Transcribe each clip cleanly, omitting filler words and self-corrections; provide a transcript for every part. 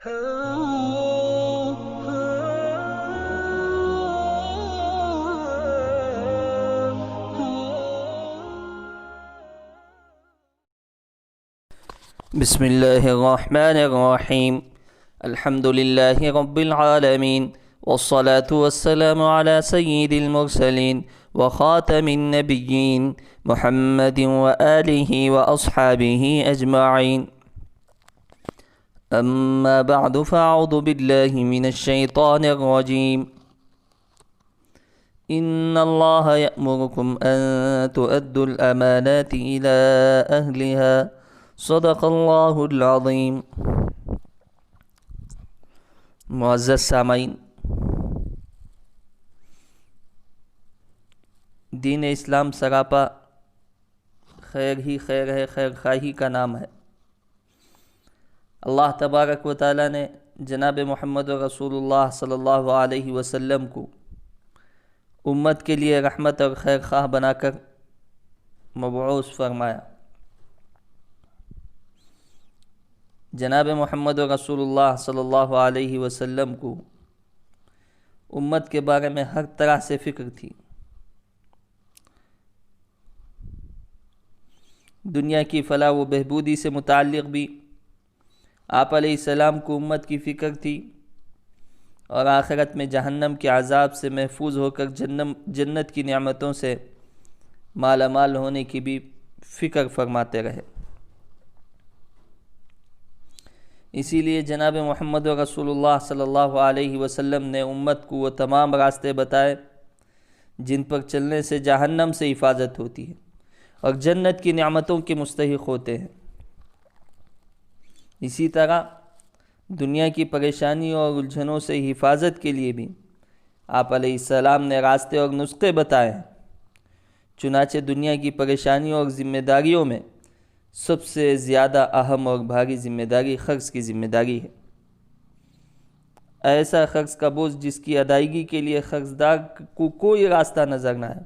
بسم اللہ الرحمن الرحیم الحمد للہ رب العالمین والصلاة والسلام على سید المرسلین وخاتم النبیین محمد وآلہ واصحابہ اجمعین اما بعد فاعوذ باللہ من الشیطان الرجیم ان اللہ یأمرکم ان تؤدوا الامانات الى اہلها صدق اللہ العظیم۔ معزز سامعین، دین اسلام سراپا خیر ہی خیر ہے، خیر خواہی کا نام ہے۔ اللہ تبارک و تعالیٰ نے جناب محمد رسول اللہ صلی اللہ علیہ وسلم کو امت کے لیے رحمت اور خیر خواہ بنا کر مبعوث فرمایا۔ جناب محمد رسول اللہ صلی اللہ علیہ وسلم کو امت کے بارے میں ہر طرح سے فکر تھی۔ دنیا کی فلاح و بہبودی سے متعلق بھی آپ علیہ السلام کو امت کی فکر تھی، اور آخرت میں جہنم کے عذاب سے محفوظ ہو کر جنت کی نعمتوں سے مالا مال ہونے کی بھی فکر فرماتے رہے۔ اسی لیے جناب محمد رسول اللہ صلی اللہ علیہ وسلم نے امت کو وہ تمام راستے بتائے جن پر چلنے سے جہنم سے حفاظت ہوتی ہے اور جنت کی نعمتوں کے مستحق ہوتے ہیں۔ اسی طرح دنیا کی پریشانیوں اور الجھنوں سے حفاظت کے لیے بھی آپ علیہ السلام نے راستے اور نسخے بتائے ہیں۔ چنانچہ دنیا کی پریشانیوں اور ذمہ داریوں میں سب سے زیادہ اہم اور بھاری ذمہ داری قرض کی ذمہ داری ہے۔ ایسا قرض کا بوجھ جس کی ادائیگی کے لیے قرضدار کو کوئی راستہ نظر نہ ہے،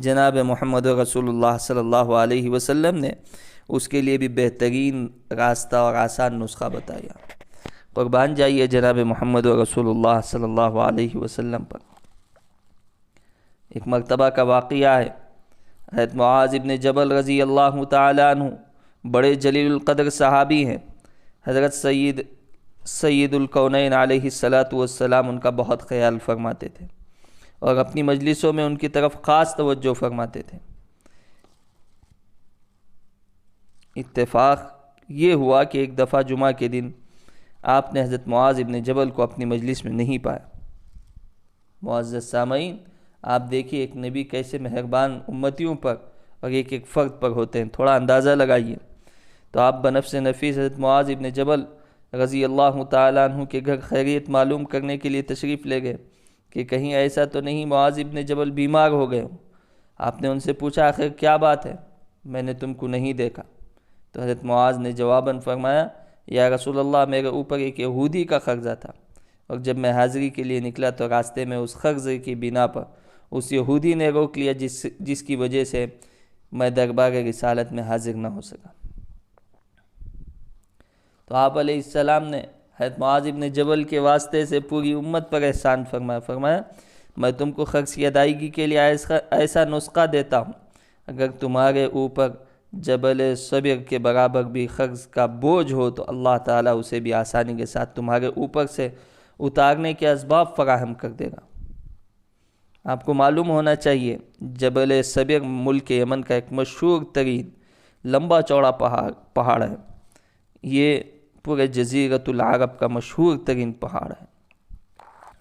جناب محمد رسول اللہ صلی اللہ علیہ وسلم نے اس کے لیے بھی بہترین راستہ اور آسان نسخہ بتایا۔ قربان جائیے جناب محمد رسول اللہ صلی اللہ علیہ وسلم پر۔ ایک مرتبہ کا واقعہ ہے، حضرت معاذ ابن جبل رضی اللہ تعالیٰ عنہ بڑے جلیل القدر صحابی ہیں۔ حضرت سید الکونین علیہ السلام ان کا بہت خیال فرماتے تھے اور اپنی مجلسوں میں ان کی طرف خاص توجہ فرماتے تھے۔ اتفاق یہ ہوا کہ ایک دفعہ جمعہ کے دن آپ نے حضرت معاذ ابن جبل کو اپنی مجلس میں نہیں پایا۔ معزز سامعین، آپ دیکھیے ایک نبی کیسے مہربان امتیوں پر اور ایک ایک فرد پر ہوتے ہیں، تھوڑا اندازہ لگائیے۔ تو آپ بنفس نفیس حضرت معاذ ابن جبل رضی اللہ تعالیٰ عنہ کے گھر خیریت معلوم کرنے کے لیے تشریف لے گئے کہ کہیں ایسا تو نہیں معاذ ابن جبل بیمار ہو گئے ہوں۔ آپ نے ان سے پوچھا آخر کیا بات ہے، میں نے تم کو نہیں دیکھا۔ تو حضرت معاذ نے جواباً فرمایا، یا رسول اللہ، میرے اوپر ایک یہودی کا قرضہ تھا، اور جب میں حاضری کے لیے نکلا تو راستے میں اس قرض کی بنا پر اس یہودی نے روک لیا جس کی وجہ سے میں دربار رسالت میں حاضر نہ ہو سکا۔ تو آپ علیہ السلام نے حضرت معاذ ابن جبل کے واسطے سے پوری امت پر احسان فرمایا میں تم کو قرض کی ادائیگی کے لیے ایسا نسخہ دیتا ہوں، اگر تمہارے اوپر جبل صبر کے برابر بھی قرض کا بوجھ ہو تو اللہ تعالیٰ اسے بھی آسانی کے ساتھ تمہارے اوپر سے اتارنے کے اسباب فراہم کر دے گا۔ آپ کو معلوم ہونا چاہیے جبل صبر ملک یمن کا ایک مشہور ترین لمبا چوڑا پہاڑ ہے۔ یہ پورے جزیرۃ العرب کا مشہور ترین پہاڑ ہے۔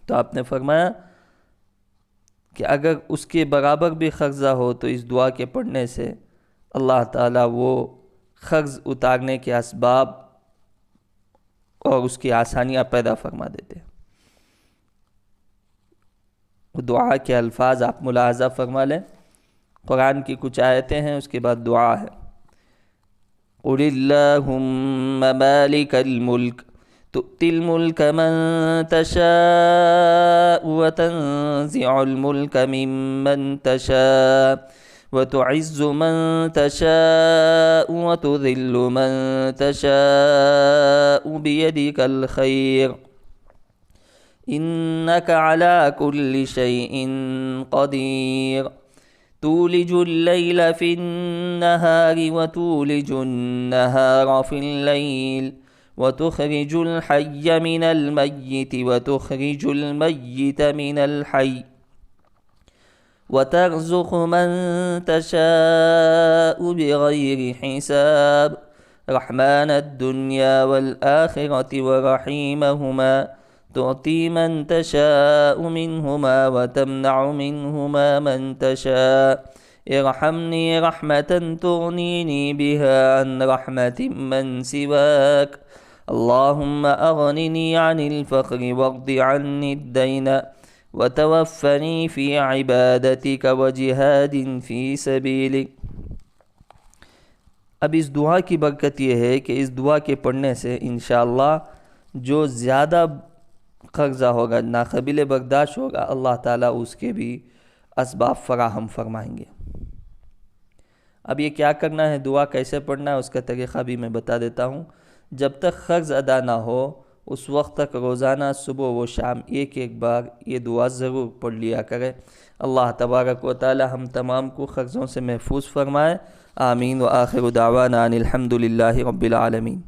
تو آپ نے فرمایا کہ اگر اس کے برابر بھی قرضہ ہو تو اس دعا کے پڑھنے سے اللہ تعالیٰ وہ قرض اتارنے کے اسباب اور اس کی آسانیاں پیدا فرما دیتے ہیں۔ دعا کے الفاظ آپ ملاحظہ فرما لیں، قرآن کی کچھ آیتیں ہیں، اس کے بعد دعا ہے۔ قُلِ اللَّهُمَّ مَالِكَ الْمُلْكِ تُؤْتِي الْمُلْكَ مَن تَشَاءُ وَتَنزِعُ الْمُلْكَ مِمَّن تَشَاءُ وتعز من تشاء وتذل من تشاء بيدك الخير إنك على كل شيء قدير تولج الليل في النهار وتولج النهار في الليل وتخرج الحي من الميت وتخرج الميت من الحي وترزق من تشاء بغير حساب رحمن الدنيا والآخرة ورحيمهما تعطي من تشاء منهما وتمنع منهما من تشاء ارحمني رحمة تغنيني بها عن رحمة من سواك اللهم أغنني عن الفقر واقض عني الدين وتوفني في عبادتك وجهاد في سبيلك۔ اب اس دعا کی برکت یہ ہے کہ اس دعا کے پڑھنے سے انشاءاللہ جو زیادہ قرضہ ہوگا، ناقابل برداشت ہوگا، اللہ تعالیٰ اس کے بھی اسباب فراہم فرمائیں گے۔ اب یہ کیا کرنا ہے، دعا کیسے پڑھنا ہے، اس کا طریقہ بھی میں بتا دیتا ہوں۔ جب تک قرض ادا نہ ہو اس وقت تک روزانہ صبح و شام ایک بار یہ دعا ضرور پڑھ لیا کرے۔ اللہ تبارک و تعالی ہم تمام کو قرضوں سے محفوظ فرمائے، آمین۔ وآخر دعوانا ان الحمد للہ رب العالمین۔